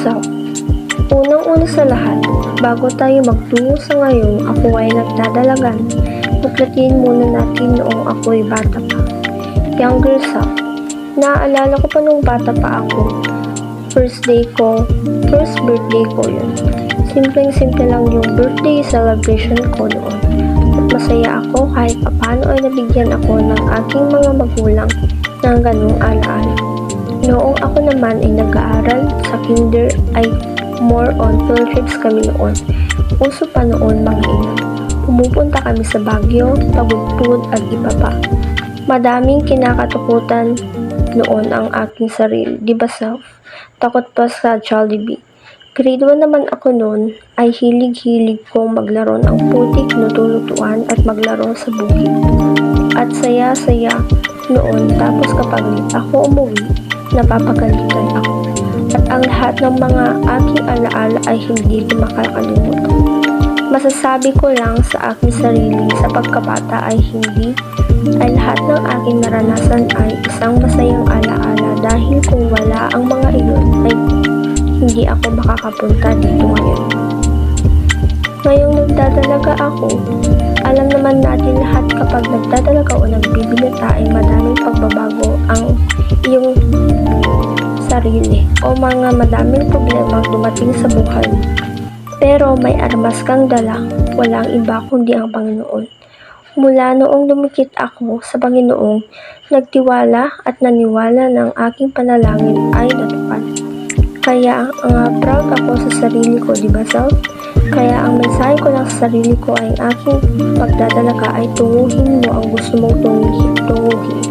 Self. Unang-una sa lahat, bago tayo magtungo sa ngayon ako ay nagdadalagan, buklatin muna natin noong ako'y bata pa. Younger self. Naaalala ko pa nung bata pa ako. First birthday ko yun. Simpleng-simple lang yung birthday celebration ko noon. At masaya ako kahit paano ay nabigyan ako ng aking mga magulang ng ganung alaala. Noong ako naman ay nag-aaral sa kinder ay more on field trips kami noon. Uso pa noon mga ina. Pumupunta kami sa Baguio, Tagudpud at iba pa. Madaming kinakatakutan noon ang aking sarili, di ba self? Takot pa sa Jollibee. Grade 1 naman ako noon ay hilig-hilig kong maglaro ng putik, luto-lutuan at maglaro sa bukid. At saya-saya noon tapos kapag late ako umuwi, napapagalitan ako. At ang lahat ng mga aking alaala ay hindi ko makakalimutan. Masasabi ko lang sa aking sarili sa pagkabata ay lahat ng aking naranasan ay isang masayang alaala dahil kung wala ang mga iyon ay hindi ako makakapunta dito ngayon. Ngayong nagdadalaga ako, alam naman natin lahat kapag nagdadalaga o nagbibinata ay madaming pagbabago ang iyong sarili o mga madaming problema dumating sa buhay. Pero may armas kang dala, walang iba kundi ang Panginoon. Mula noong dumikit ako sa Panginoong, nagtiwala at naniwala ng aking panalangin ay natupad. Kaya proud ako sa sarili ko, di ba self? Kaya ang mensahe ko lang sa sarili ko ay ang aking pagdadalaga ay tunguhin mo ang gusto mong tunguhin.